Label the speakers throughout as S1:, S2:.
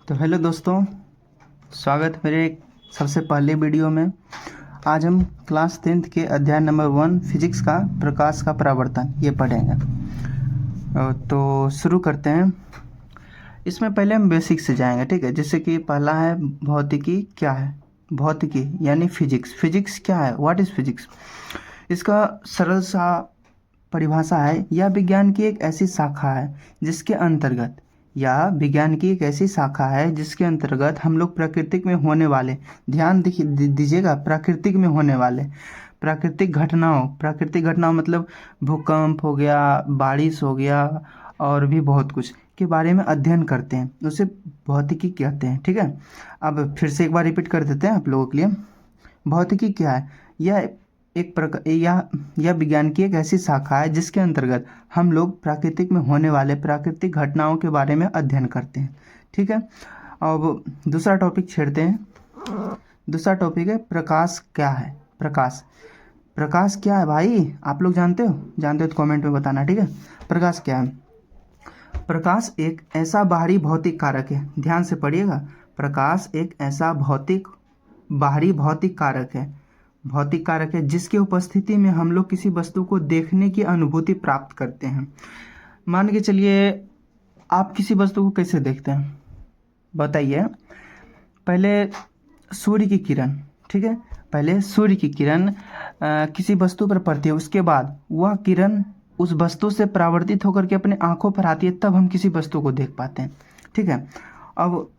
S1: तो हेलो दोस्तों, स्वागत है मेरे सबसे पहले वीडियो में। आज हम क्लास 10th के अध्याय नंबर 1 फिजिक्स का प्रकाश का परावर्तन ये पढ़ेंगे। तो शुरू करते हैं। इसमें पहले हम बेसिक से जाएंगे, ठीक है। जैसे कि पहला है भौतिकी क्या है। भौतिकी यानी फिजिक्स। फिजिक्स क्या है, व्हाट इज़ फिजिक्स। इसका सरल सा परिभाषा है, यह विज्ञान की एक ऐसी शाखा है जिसके अंतर्गत हम लोग प्राकृतिक में होने वाले, ध्यान दीजिएगा, प्राकृतिक में होने वाले प्राकृतिक घटनाओं मतलब भूकंप हो गया, बारिश हो गया और भी बहुत कुछ के बारे में अध्ययन करते हैं, उसे भौतिकी कहते हैं, ठीक है। अब फिर से एक बार रिपीट कर देते हैं आप लोगों के लिए। भौतिकी क्या है, यह विज्ञान की एक ऐसी शाखा है जिसके अंतर्गत हम लोग प्राकृतिक में होने वाले प्राकृतिक घटनाओं के बारे में अध्ययन करते हैं, ठीक है। अब दूसरा टॉपिक छेड़ते हैं। दूसरा टॉपिक है प्रकाश क्या है। प्रकाश क्या है भाई, आप लोग जानते हो तो कमेंट में बताना, ठीक है। प्रकाश क्या है। प्रकाश एक ऐसा बाहरी भौतिक कारक है, ध्यान से पढ़िएगा। प्रकाश एक ऐसा बाहरी भौतिक कारक है जिसके उपस्थिति में हम लोग किसी वस्तु को देखने की अनुभूति प्राप्त करते हैं। मान के चलिए, आप किसी वस्तु को कैसे देखते हैं बताइए। पहले सूर्य की किरण, ठीक है, पहले सूर्य की किरण किसी वस्तु पर पड़ती है, उसके बाद वह किरण उस वस्तु से परावर्तित होकर के अपने आंखों पर आती है, तब हम किसी वस्तु को देख पाते हैं, ठीक है। अब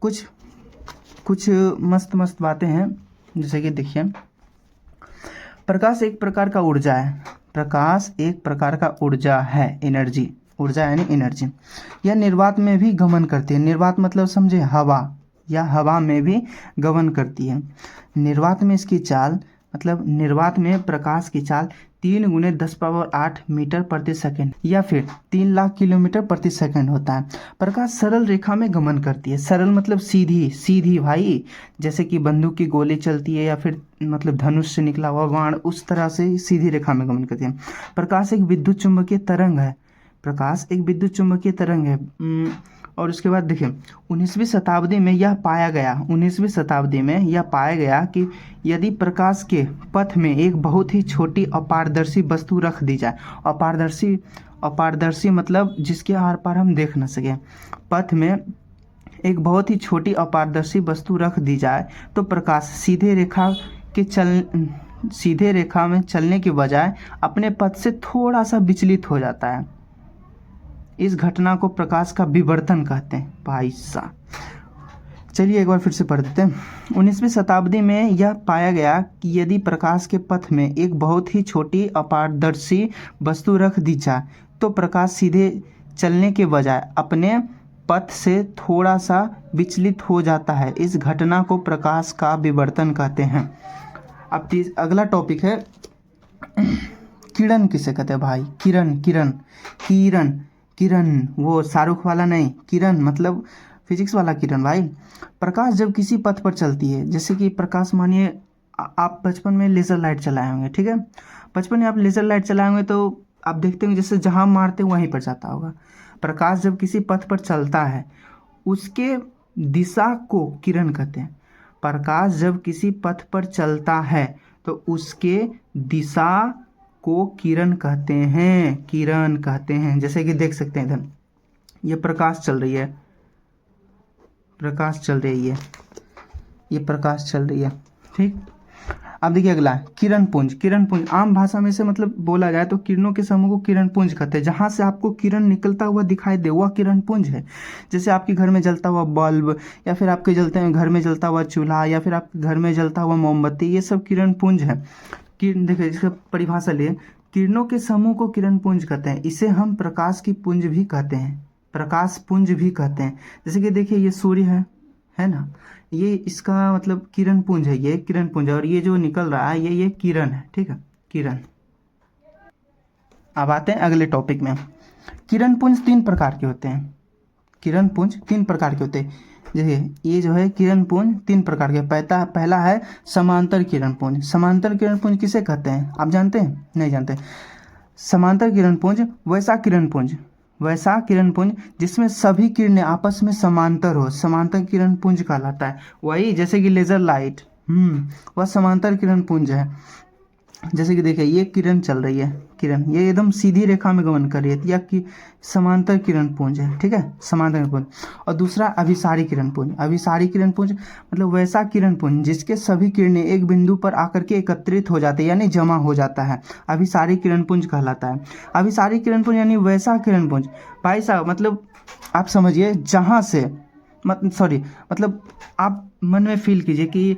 S1: कुछ मस्त बातें हैं, जैसे कि देखिए, प्रकाश एक प्रकार का ऊर्जा है। ऊर्जा यानी एनर्जी। यह निर्वात में भी गमन करती है। निर्वात मतलब समझे, हवा, या हवा में भी गमन करती है। निर्वात में प्रकाश की चाल 3 × 10⁸ मीटर प्रति सेकंड या फिर 3 लाख किलोमीटर प्रति सेकंड होता है। प्रकाश सरल रेखा में गमन करती है। सरल मतलब सीधी भाई, जैसे कि बंदूक की गोली चलती है या फिर मतलब धनुष से निकला हुआ बाण, उस तरह से सीधी रेखा में गमन करती है। प्रकाश एक विद्युत चुम्बकीय तरंग है। और उसके बाद देखिए, 19वीं शताब्दी में यह पाया गया कि यदि प्रकाश के पथ में एक बहुत ही छोटी अपारदर्शी वस्तु रख दी जाए, अपारदर्शी मतलब जिसके आर पार हम देख न सके, पथ में एक बहुत ही छोटी अपारदर्शी वस्तु रख दी जाए तो प्रकाश सीधे रेखा में चलने के बजाय अपने पथ से थोड़ा सा विचलित हो जाता है। इस घटना को प्रकाश का विवर्तन कहते हैं भाई साहब। चलिए एक बार फिर से पढ़ देते हैं। 19वीं शताब्दी में यह पाया गया कि यदि प्रकाश के पथ में एक बहुत ही छोटी अपारदर्शी वस्तु रख दी जाए तो प्रकाश सीधे चलने के बजाय अपने पथ से थोड़ा सा विचलित हो जाता है। इस घटना को प्रकाश का विवर्तन कहते हैं। अब अगला टॉपिक है किरण किसे कहते हैं भाई। किरण वो शाहरुख वाला नहीं, किरण मतलब फिजिक्स वाला किरण भाई। प्रकाश जब किसी पथ पर चलती है, जैसे कि प्रकाश, मानिए आप बचपन में लेज़र लाइट चलाए होंगे, ठीक है। बचपन में आप लेज़र लाइट चलाए होंगे तो आप देखते होंगे जैसे जहाँ मारते वहीं पर जाता होगा। प्रकाश जब किसी पथ पर चलता है उसके दिशा को किरण कहते हैं। प्रकाश जब किसी पथ पर चलता है तो उसके दिशा को किरण कहते हैं। जैसे कि देख सकते हैं, इधर ये प्रकाश चल रही है, ये प्रकाश चल रही है, ठीक। अब देखिए अगला है किरण पुंज। आम भाषा में से मतलब बोला जाए तो किरणों के समूह को किरण पुंज कहते हैं। जहाँ से आपको किरण निकलता हुआ दिखाई दे वह किरण पुंज है। जैसे आपके घर में जलता हुआ बल्ब, या फिर आपके घर में जलता हुआ चूल्हा, या फिर आपके घर में जलता हुआ मोमबत्ती, ये सब किरण पुंज है। देखिए इसका परिभाषा लिए, किरणों के समूह को किरण पुंज कहते हैं। इसे हम प्रकाश पुंज भी कहते हैं। जैसे कि देखिए ये सूर्य है ना, ये इसका मतलब किरण पुंज है, ये किरण पुंज है, और ये जो निकल रहा है ये किरण है, ठीक है, किरण। अब आते हैं अगले टॉपिक में। किरण पुंज 3 प्रकार के होते हैं। देखिए ये जो है किरण पुंज 3 प्रकार के। पहला है समांतर किरण पुंज किसे कहते हैं, आप जानते हैं? नहीं जानते। समांतर किरण पुंज वैसा किरण पुंज वैसा किरण पुंज जिसमें सभी किरणें आपस में समांतर हो, समांतर किरण पुंज कहलाता है। वही जैसे कि लेजर लाइट, वह समांतर किरण पुंज है। जैसे कि देखिए ये किरण चल रही है, किरण ये एकदम सीधी रेखा में गमन कर रही है, या कि समांतर किरण पुंज है, ठीक है, समांतर किरण पुंज। और दूसरा अभिसारी किरण पुंज, अभिसारी किरण पुंज मतलब वैसा किरण पुंज जिसके सभी किरणें एक बिंदु पर आकर के एकत्रित हो जाते हैं, यानी जमा हो जाता है, अभिसारी किरण पुंज कहलाता है। अभिसारी किरण पुंज यानी वैसा किरण पुंज, भाई साहब मतलब आप समझिए जहाँ से मतलब आप मन में फील कीजिए कि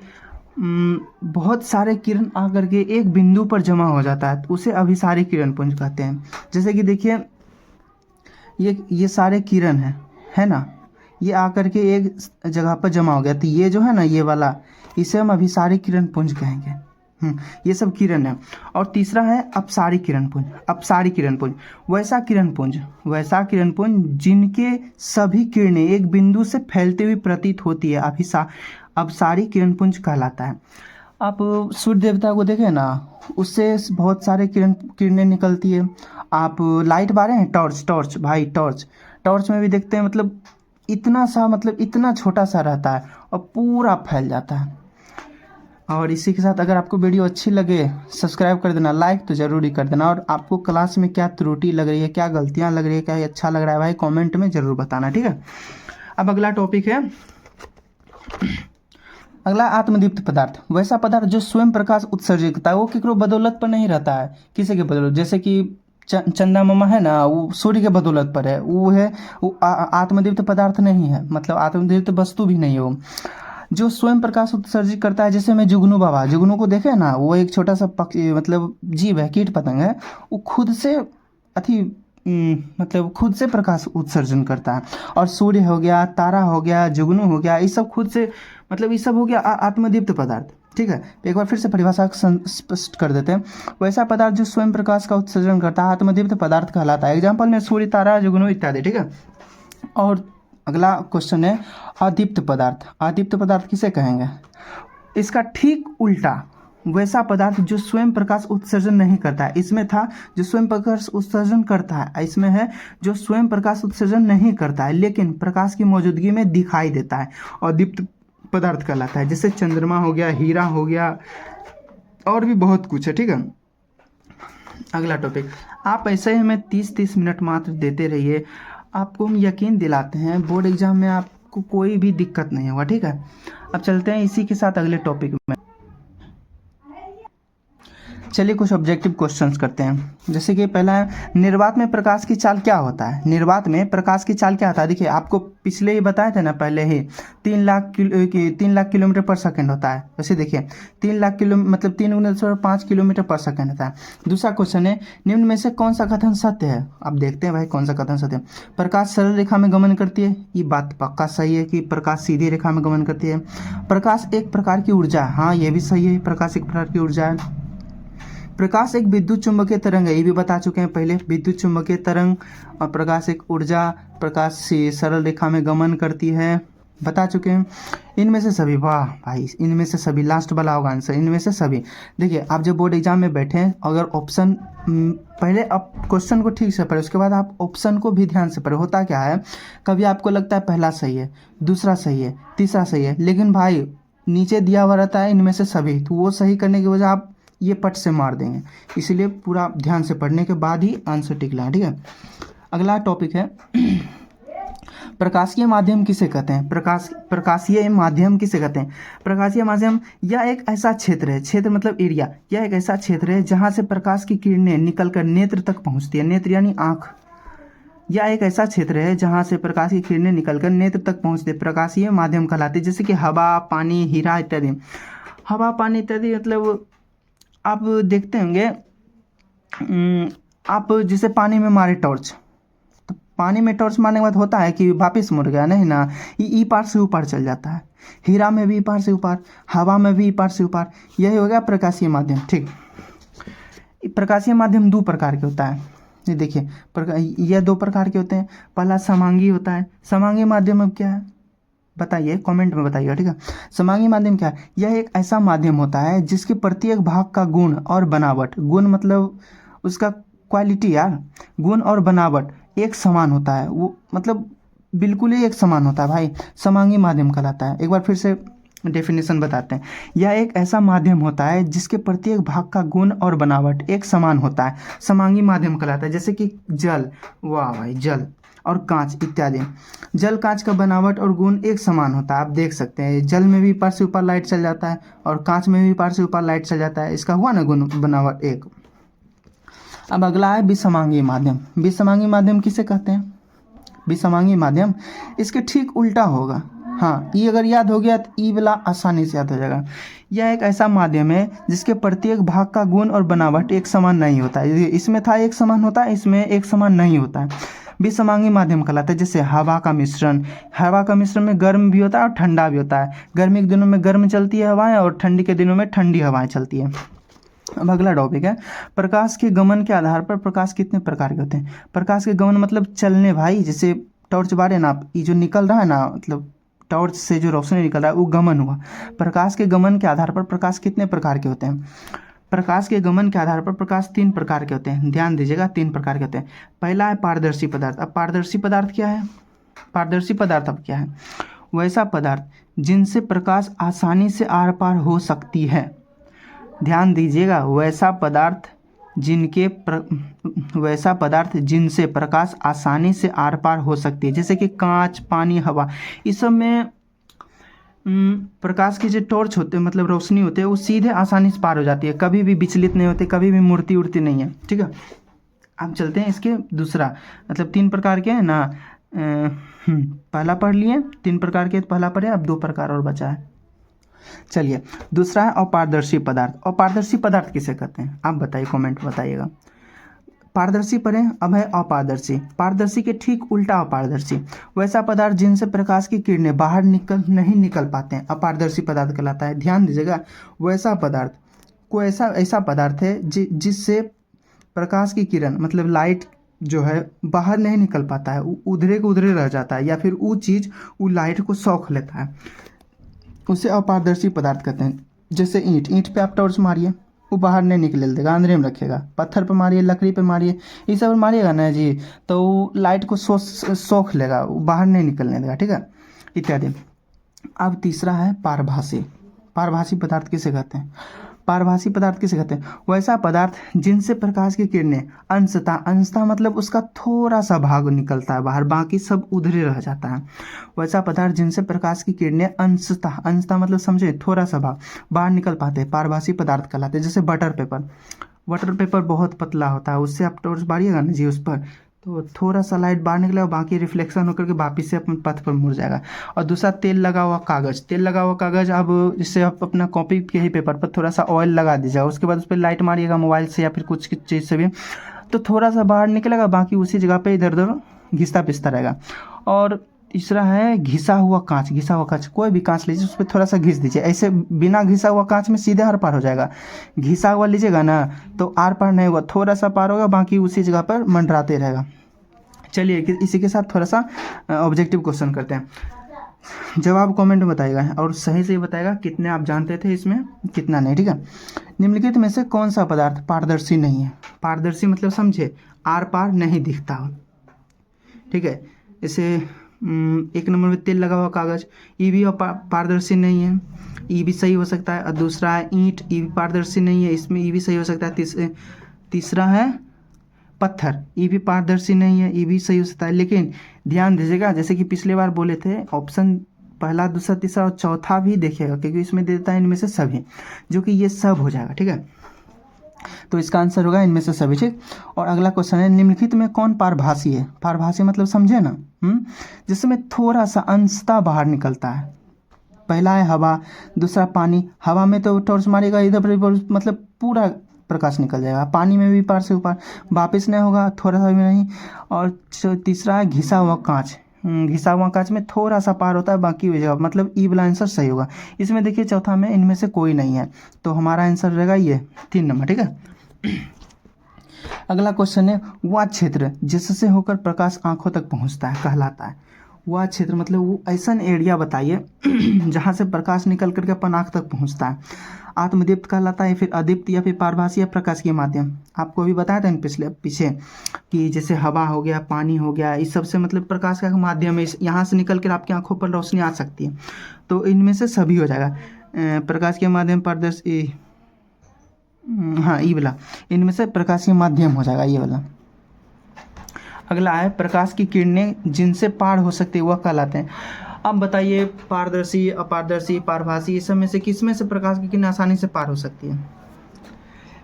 S1: बहुत सारे किरण आकर के एक बिंदु पर जमा हो जाता है, तो उसे अभिसारी किरण पुंज कहते हैं। जैसे कि देखिए ये सारे किरण हैं, है ना, ये आकर के एक जगह पर जमा हो गया, तो ये जो है ना ये वाला, इसे हम अभिसारी किरण पुंज कहेंगे। ये सब किरण है। और तीसरा है अपसारी किरण पुंज, अपसारी किरण पुंज वैसा किरण पुंज, वैसा किरण पुंज जिनके सभी किरणें एक बिंदु से फैलती हुई प्रतीत होती है, अपसारी किरण पुंज कहलाता है। आप सूर्य देवता को देखें ना, उससे बहुत सारे किरणें निकलती है। आप लाइट बारे हैं, टॉर्च भाई, टॉर्च में भी देखते हैं, मतलब इतना सा, मतलब इतना छोटा सा रहता है और पूरा फैल जाता है। और इसी के साथ अगर आपको वीडियो अच्छी लगे सब्सक्राइब कर देना, लाइक तो ज़रूरी कर देना। और आपको क्लास में क्या त्रुटि लग रही है, क्या गलतियाँ लग रही है, क्या अच्छा लग रहा है भाई, कमेंट में ज़रूर बताना, ठीक है। अब अगला टॉपिक है, अगला आत्मदीप्त पदार्थ, वैसा पदार्थ जो स्वयं प्रकाश उत्सर्जित करता है, वो केकरो बदौलत पर नहीं रहता है, किसी के बदौलत। जैसे कि चंदा मामा है ना, वो सूर्य के बदौलत पर है, वो आत्मदीप्त पदार्थ नहीं है, मतलब आत्मदीप्त वस्तु भी नहीं हो। जो स्वयं प्रकाश उत्सर्जित करता है, जैसे मैं जुगनू बाबा, जुगनू को देखे ना, वो एक छोटा सा पक्षी, मतलब जीव है, कीट पतंग है, वो खुद से मतलब खुद से प्रकाश उत्सर्जन करता है। और सूर्य हो गया, तारा हो गया, जुगनू हो गया, ये सब खुद से, मतलब ये सब हो गया आत्मदीप्त पदार्थ, ठीक है। एक बार फिर से परिभाषा स्पष्ट कर देते हैं। वैसा पदार्थ जो स्वयं प्रकाश का उत्सर्जन करता है आत्मदीप्त पदार्थ कहलाता है। एग्जाम्पल में सूर्य, तारा, जुगनू इत्यादि, ठीक है। और अगला क्वेश्चन है अदीप्त पदार्थ, अदीप्त पदार्थ किसे कहेंगे? इसका ठीक उल्टा, वैसा पदार्थ जो स्वयं प्रकाश उत्सर्जन नहीं करता है। इसमें था जो स्वयं प्रकाश उत्सर्जन करता है, इसमें है जो स्वयं प्रकाश उत्सर्जन नहीं करता है लेकिन प्रकाश की मौजूदगी में दिखाई देता है, अदीप्त पदार्थ कहलाता है। जैसे चंद्रमा हो गया, हीरा हो गया, और भी बहुत कुछ है, ठीक है। अगला टॉपिक, आप ऐसे ही हमें 30-30 मिनट मात्र देते रहिए, आपको हम यकीन दिलाते हैं बोर्ड एग्जाम में आपको कोई भी दिक्कत नहीं होगा, ठीक है। अब चलते हैं इसी के साथ अगले टॉपिक में। चलिए कुछ ऑब्जेक्टिव क्वेश्चंस करते हैं। जैसे कि पहला है, निर्वात में प्रकाश की चाल क्या होता है? निर्वात में प्रकाश की चाल क्या होता है? देखिए आपको पिछले ही बताए थे ना, पहले ही 3 लाख किलोमीटर पर सेकंड होता है। वैसे देखिए 3 लाख मतलब 3×5 किलोमीटर पर सेकंड होता है। दूसरा क्वेश्चन है, निम्न में से कौन सा कथन सत्य है? अब देखते हैं भाई कौन सा कथन सत्य है। प्रकाश सरल रेखा में गमन करती है, ये बात पक्का सही है कि प्रकाश सीधी रेखा में गमन करती है। प्रकाश एक प्रकार की ऊर्जा है, हाँ ये भी सही है, प्रकाश एक प्रकार की ऊर्जा है। प्रकाश एक विद्युत चुंबकीय तरंग है, ये भी बता चुके हैं पहले, विद्युत चुंबकीय तरंग। और प्रकाश एक ऊर्जा, प्रकाश से सरल रेखा में गमन करती है, बता चुके हैं। इनमें से सभी, वाह भाई, इनमें से सभी, लास्ट वाला होगा आंसर, इनमें से सभी। देखिए आप जब बोर्ड एग्जाम में बैठे हैं, अगर ऑप्शन पहले आप क्वेश्चन को ठीक से पढ़े, उसके बाद आप ऑप्शन को भी ध्यान से पढ़े। होता क्या है, कभी आपको लगता है पहला सही है, दूसरा सही है, तीसरा सही है, लेकिन भाई नीचे दिया हुआ रहता है इनमें से सभी, तो वो सही करने की वजह आप ये पट से मार देंगे, इसलिए पूरा ध्यान से पढ़ने के बाद ही आंसर टिक लाएं, ठीक है। अगला टॉपिक है, प्रकाशीय माध्यम किसे कहते हैं? प्रकाशीय माध्यम किसे कहते हैं? प्रकाशीय माध्यम यह एक ऐसा क्षेत्र है, क्षेत्र मतलब एरिया, यह एक ऐसा क्षेत्र है जहाँ से प्रकाश की किरणें निकलकर नेत्र तक पहुँचती है, नेत्र यानी आँख। यह एक ऐसा क्षेत्र है जहाँ से प्रकाश की किरणें निकलकर नेत्र तक पहुँचते, प्रकाशीय माध्यम कहलाते। जैसे कि हवा, पानी, हीरा इत्यादि। हवा, पानी इत्यादि मतलब आप देखते होंगे, आप जैसे पानी में मारे टॉर्च, तो पानी में टॉर्च मारने के बाद होता है कि वापस मुड़ गया, नहीं ना, ई पार से ऊपर चल जाता है। हीरा में भी ई पार से ऊपर, हवा में भी ई पार से ऊपर, यही हो गया प्रकाशीय माध्यम, ठीक। प्रकाशीय माध्यम 2 प्रकार के होता है, ये देखिए यह 2 प्रकार के होते हैं। पहला समांगी होता है। समांगी माध्यम अब क्या है बताइए, कमेंट में बताइए, ठीक है। समांगी माध्यम क्या है? यह एक ऐसा माध्यम होता है जिसके प्रत्येक भाग का गुण और बनावट, गुण मतलब उसका क्वालिटी यार, गुण और बनावट एक समान होता है, वो मतलब बिल्कुल ही एक समान होता है भाई, समांगी माध्यम कहलाता है। एक बार फिर से डेफिनेशन बताते हैं। यह एक ऐसा माध्यम होता है जिसके प्रत्येक भाग का गुण और बनावट एक समान होता है, समांगी माध्यम कहलाता है। जैसे कि जल, वाह भाई, जल और कांच इत्यादि। जल कांच का बनावट और गुण एक समान होता है, आप देख सकते हैं। जल में भी ऊपर से ऊपर लाइट चल जाता है और कांच में भी ऊपर से ऊपर लाइट चल जाता है, इसका हुआ ना गुण बनावट एक। अब अगला है विसमांगी माध्यम। विसमांगी माध्यम किसे कहते हैं? विसमांगी माध्यम इसके ठीक उल्टा होगा। हाँ, ई अगर याद हो गया तो ई वाला आसानी से याद हो जाएगा। यह एक ऐसा माध्यम है जिसके प्रत्येक भाग का गुण और बनावट एक समान नहीं होता है। इसमें था एक समान होता है, इसमें एक समान नहीं होता है, विसमांगी माध्यम कहलाता है। जैसे हवा का मिश्रण, हवा का मिश्रण में गर्म भी होता है और ठंडा भी होता है। गर्मी के दिनों में गर्म चलती है हवाएं और ठंडी के दिनों में ठंडी हवाएं चलती है। अब अगला टॉपिक है, प्रकाश के गमन के आधार पर प्रकाश कितने प्रकार के होते हैं? प्रकाश के गमन मतलब चलने भाई, जैसे टॉर्च बारे ना, ये जो निकल रहा है ना, मतलब टॉर्च से जो रोशनी निकल रहा है वो गमन हुआ। प्रकाश के गमन के आधार पर प्रकाश कितने प्रकार के होते हैं? प्रकाश के गमन के आधार पर प्रकाश 3 प्रकार के होते हैं, ध्यान दीजिएगा, 3 प्रकार के होते हैं। पहला है पारदर्शी पदार्थ। अब पारदर्शी पदार्थ क्या है? पारदर्शी पदार्थ अब क्या है? वैसा पदार्थ जिनसे प्रकाश आसानी से आर पार हो सकती है। ध्यान दीजिएगा, वैसा पदार्थ वैसा पदार्थ जिनसे प्रकाश आसानी से आर पार हो सकती है। जैसे कि कांच, पानी, हवा, इस सब में प्रकाश की जो टॉर्च होते हैं, मतलब रोशनी होते हैं, वो सीधे आसानी से पार हो जाती है, कभी भी विचलित नहीं होते, कभी भी मुड़ती उड़ती नहीं है। ठीक है, अब चलते हैं इसके दूसरा, मतलब 3 प्रकार के हैं ना। पहला पढ़ लिए 3 प्रकार के, पहला पढ़े, अब 2 प्रकार और बचा है। चलिए, दूसरा है अपारदर्शी पदार्थ। अपारदर्शी पदार्थ किसे कहते हैं आप बताइए, कमेंट बताइएगा। पारदर्शी पढ़ें, अब है अपारदर्शी। पारदर्शी के ठीक उल्टा अपारदर्शी, वैसा पदार्थ जिनसे प्रकाश की किरणें बाहर नहीं निकल पाते हैं, अपारदर्शी पदार्थ कहलाता है। ध्यान दीजिएगा, वैसा पदार्थ कोई ऐसा पदार्थ है जिससे प्रकाश की किरण, मतलब लाइट जो है, बाहर नहीं निकल पाता है, उधरे को उधरे रह जाता है, या फिर वो चीज़ वो लाइट को सोख लेता है, उसे अपारदर्शी पदार्थ कहते हैं। जैसे ईंट पे आप टॉर्च मारिए, वो बाहर नहीं निकले देगा, अंदर में रखेगा। पत्थर पे मारिए, लकड़ी पे मारिए, ये सब मारिएगा ना जी, तो वो लाइट को सोख लेगा, वो बाहर नहीं निकलने देगा। ठीक है, इत्यादि। अब तीसरा है पारभासी। पारभासी पदार्थ किसे कहते हैं? पारभासी पदार्थ किसे कहते हैं? वैसा पदार्थ जिनसे प्रकाश की किरणें अंशतः मतलब उसका थोड़ा सा भाग निकलता है बाहर, बाकी सब उधरे रह जाता है। वैसा पदार्थ जिनसे प्रकाश की किरणें अंशतः मतलब समझे, थोड़ा सा भाग बाहर निकल पाते हैं, पारभासी पदार्थ कहलाते हैं। जैसे बटर पेपर बहुत पतला होता है, उससे आप टॉर्च बारिएगा ना जी उस पर, तो थोड़ा सा लाइट बाहर निकलेगा, बाकी रिफ्लेक्शन होकर के वापिस से अपने पथ पर मुड़ जाएगा। और दूसरा तेल लगा हुआ कागज़, अब जिससे आप अपना कॉपी के ही पेपर पर थोड़ा सा ऑयल लगा दीजिएगा, उसके बाद उस पर लाइट मारिएगा मोबाइल से या फिर कुछ चीज़ से भी, तो थोड़ा सा बाहर निकलेगा, बाकी उसी जगह पे इधर उधर घिसता पिसता रहेगा। और तीसरा है घिसा हुआ कांच। कोई भी कांच लीजिए, उस पर थोड़ा सा घिस दीजिए, ऐसे बिना घिसा हुआ कांच में सीधे आर पार हो जाएगा। घिसा हुआ लीजिएगा ना तो आर पार नहीं होगा, थोड़ा सा पार होगा, बाकी उसी जगह पर मंडराते रहेगा। चलिए, इसी के साथ थोड़ा सा ऑब्जेक्टिव क्वेश्चन करते हैं। जवाब कमेंट में बताइएगा और सही से बताएगा कितने आप जानते थे इसमें, कितना नहीं। ठीक है, निम्नलिखित में से कौन सा पदार्थ पारदर्शी नहीं है? पारदर्शी मतलब समझे, आर पार नहीं दिखता हो। ठीक है, जैसे 1 नंबर में तेल लगा हुआ कागज़, ये भी पारदर्शी नहीं है, ये भी सही हो सकता है। और दूसरा है ईंट, ये भी पारदर्शी नहीं है, इसमें ये भी सही हो सकता है। तीसरा है पत्थर, ये भी पारदर्शी नहीं है, ये भी सही हो सकता है। लेकिन ध्यान दीजिएगा, जैसे कि पिछले बार बोले थे, ऑप्शन पहला, दूसरा, तीसरा और चौथा भी देखिएगा, क्योंकि इसमें देता है इनमें से सभी, जो कि ये सब हो जाएगा। ठीक है, तो इसका आंसर होगा इनमें से सभी। ठीक, और अगला क्वेश्चन है, निम्नलिखित में कौन पारभासी है? पारभासी मतलब समझे ना, जिसमें थोड़ा सा अंशतः बाहर निकलता है। पहला है हवा, दूसरा पानी। हवा में तो टॉर्च मारेगा, इधर मतलब पूरा प्रकाश निकल जाएगा। पानी में भी पार से ऊपर वापस नहीं होगा, थोड़ा सा भी नहीं। और तीसरा है घिसा हुआ कांच में थोड़ा सा पार होता है, बाकी हो जाएगा, मतलब ई वाला आंसर सही होगा। इसमें देखिए चौथा में इनमें से कोई नहीं है, तो हमारा आंसर रहेगा ये 3 नंबर। ठीक है, अगला क्वेश्चन है, वह क्षेत्र जिससे होकर प्रकाश आंखों तक पहुंचता है कहलाता है। वह क्षेत्र मतलब वो ऐसा एरिया बताइए जहाँ से प्रकाश निकल करके अपन आँख तक पहुँचता है। आत्मदीप्त कहलाता है, फिर अदीप्त या फिर पारभासी या प्रकाशिकीय माध्यम। आपको अभी बताया था पीछे कि जैसे हवा हो गया, पानी हो गया, इस सबसे मतलब प्रकाश का माध्यम है, यहाँ से निकल कर आपकी आंखों पर रोशनी आ सकती है, तो इनमें से सभी हो जाएगा। प्रकाश के माध्यम, पारदर्शी, हाँ ये वाला, इनमें से प्रकाश के माध्यम हो जाएगा ये वाला। अगला है प्रकाश की किरणें जिनसे पार हो सकती है वह कहलाते हैं। अब बताइए पारदर्शी, अपारदर्शी, पारभासी, इस सब में से किस में से प्रकाश की किरणें आसानी से पार हो सकती है?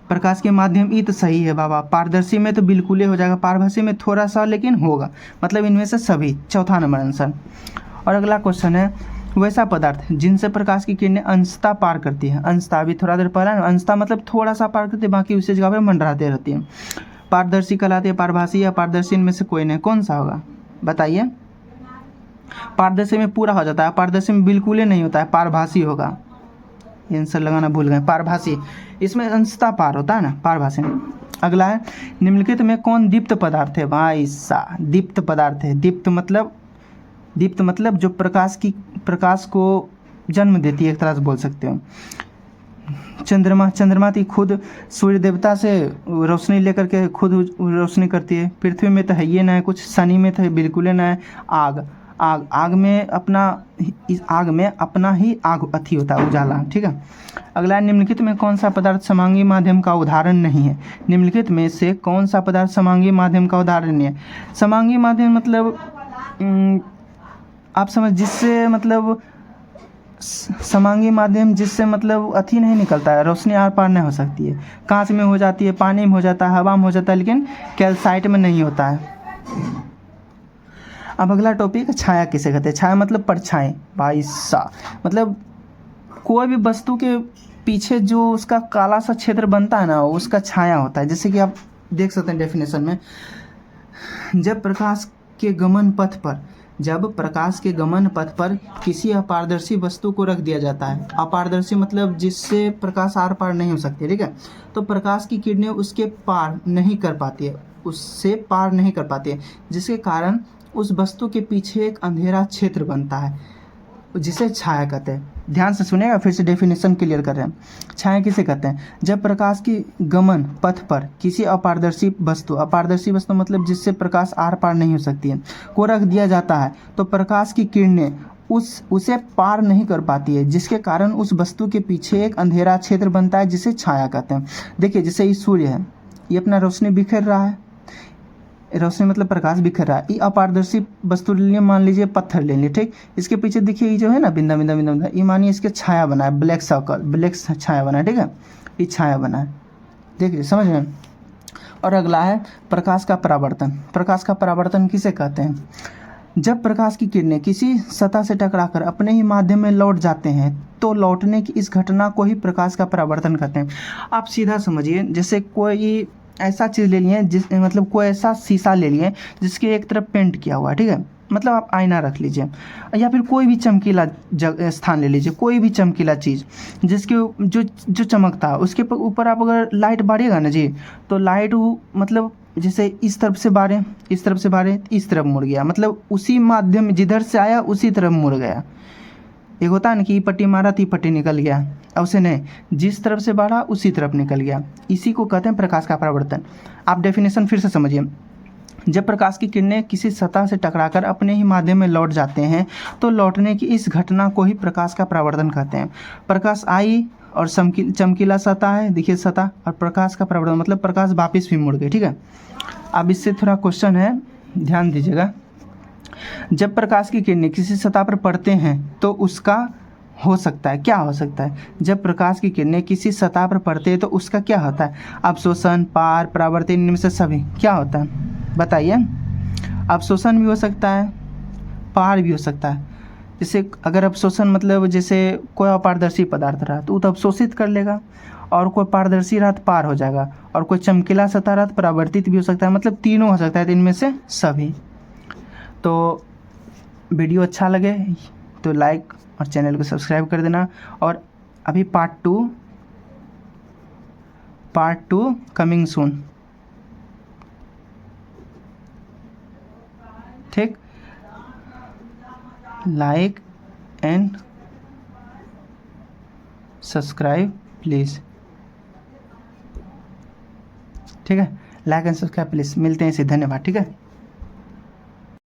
S1: प्रकाश के माध्यम, ये तो सही है बाबा। पारदर्शी में तो बिल्कुल ही हो जाएगा, पारभासी में थोड़ा सा लेकिन होगा, मतलब इनमें से सभी, चौथा नंबर आंसर। और अगला क्वेश्चन है वैसा पदार्थ जिनसे प्रकाश की किरणें अंशतः पार करती है। अंशतः अभी थोड़ा देर पहला, अंशतः मतलब थोड़ा सा पार करती है, बाकी उसी जगह पर मंडराते रहती है। पारदर्शी कहलाती है, पारभासी या पारदर्शी, इनमें से कोई नहीं, कौन सा होगा बताइए? पारदर्शी में पूरा हो जाता है, पारदर्शी में बिल्कुल ही नहीं होता है, पारभासी होगा। आंसर लगाना भूल गए, पारभासी, इसमें अंशतः पार होता है ना, पारभासी में। अगला है निम्नलिखित में कौन दीप्त पदार्थ है? भाई सा दीप्त पदार्थ है। दीप्त मतलब जो प्रकाश को जन्म देती है, एक तरह से बोल सकते हो। चंद्रमा थी, खुद सूर्य देवता से रोशनी लेकर के खुद रोशनी करती है। पृथ्वी में तो है ये ना है कुछ, शनि में तो बिल्कुल ना है। आग में अपना ही आग अथी होता है, उजाला, ठीक है। अगला निम्नलिखित में कौन सा पदार्थ समांगी माध्यम का उदाहरण नहीं है? निम्नलिखित में से कौन सा पदार्थ समांगी माध्यम का उदाहरण नहीं है? समांगी माध्यम मतलब आप समझ, जिससे मतलब समांगी माध्यम जिससे मतलब अथी नहीं निकलता है, रोशनी आर पार नहीं हो सकती है। कांच में हो जाती है, पानी में हो जाता है, हवा में हो जाता है, लेकिन कैल्साइट में नहीं होता है। अब अगला टॉपिक छाया किसे कहते हैं? छाया मतलब परछाई। भाई सा मतलब कोई भी वस्तु के पीछे जो उसका काला सा क्षेत्र बनता है ना, उसका छाया होता है। जैसे कि आप देख सकते हैं डेफिनेशन में, जब प्रकाश के गमन पथ पर किसी अपारदर्शी वस्तु को रख दिया जाता है। अपारदर्शी मतलब जिससे प्रकाश आर पार नहीं हो सकती, ठीक है। तो प्रकाश की किरणें उससे पार नहीं कर पाती है, जिसके कारण उस वस्तु के पीछे एक अंधेरा क्षेत्र बनता है, जिसे छाया कहते हैं। ध्यान से सुनिएगा, फिर से डेफिनेशन क्लियर कर रहे हैं। छाया किसे कहते हैं? जब प्रकाश की गमन पथ पर किसी अपारदर्शी वस्तु मतलब जिससे प्रकाश आर पार नहीं हो सकती है, को रख दिया जाता है, तो प्रकाश की किरणें उसे पार नहीं कर पाती है, जिसके कारण उस वस्तु के पीछे एक अंधेरा क्षेत्र बनता है, जिसे छाया कहते हैं। देखिए जैसे ये सूर्य है, ये अपना रोशनी बिखेर रहा है, रोशनी मतलब प्रकाश बिखर रहा है। ये अपारदर्शी वस्तु ले लिए, मान लीजिए पत्थर ले लिए, ठीक। इसके पीछे देखिए ये जो है ना बिंदा बिंदा बिंदा बिंदा, ये मानिए इसके छाया बना है, ब्लैक छाया बना है, ठीक है। ये छाया बना है, देखिए समझ में। और अगला है प्रकाश का परावर्तन। प्रकाश का परावर्तन किसे कहते हैं? जब प्रकाश की किरणें किसी सतह से टकराकर अपने ही माध्यम में लौट जाते हैं, तो लौटने की इस घटना को ही प्रकाश का परावर्तन कहते हैं। आप सीधा समझिए, जैसे कोई ऐसा चीज़ ले लिए मतलब कोई ऐसा शीशा ले लिए जिसके एक तरफ पेंट किया हुआ है, ठीक है। मतलब आप आईना रख लीजिए, या फिर कोई भी चमकीला स्थान ले लीजिए, कोई भी चमकीला चीज़ जिसके जो चमकता है, उसके ऊपर आप अगर लाइट बारिएगा ना जी, तो लाइट मतलब जैसे इस तरफ से बारे इस तरफ मुड़ गया, मतलब उसी माध्यम जिधर से आया उसी तरफ मुड़ गया। एक होता है ना कि पट्टी मारा थी, पट्टी निकल गया, अब उसे नहीं, जिस तरफ से बढ़ा उसी तरफ निकल गया। इसी को कहते हैं प्रकाश का परावर्तन। आप डेफिनेशन फिर से समझिए। जब प्रकाश की किरणें किसी सतह से टकराकर अपने ही माध्यम में लौट जाते हैं, तो लौटने की इस घटना को ही प्रकाश का परावर्तन कहते हैं। प्रकाश आई और चमकीला सतह है, देखिए सतह, और प्रकाश का परावर्तन मतलब प्रकाश वापिस भी मुड़ गए, ठीक है। अब इससे थोड़ा क्वेश्चन है, ध्यान दीजिएगा। जब प्रकाश की किरणें किसी सतह पर पड़ते हैं तो उसका हो सकता है, क्या हो सकता है? जब प्रकाश की किरणें किसी सतह पर पड़ते हैं तो उसका क्या होता है? अवशोषण, पार, परावर्तन, इनमें से सभी क्या होता है बताइए? अवशोषण भी हो सकता है, पार भी हो सकता है। जैसे अगर अवशोषण मतलब जैसे कोई अपारदर्शी पदार्थ रहा तो अवशोषित कर लेगा, और कोई पारदर्शी रहा तो पार हो जाएगा, और कोई चमकीला सतह रहा तो परावर्तित भी हो सकता है, मतलब तीनों हो सकता है, तो इनमें से सभी। तो वीडियो अच्छा लगे तो लाइक और चैनल को सब्सक्राइब कर देना। और अभी पार्ट टू कमिंग सून, ठीक। Like and subscribe please. ठीक है, लाइक एंड सब्सक्राइब प्लीज़। मिलते हैं इसे, धन्यवाद। ठीक है।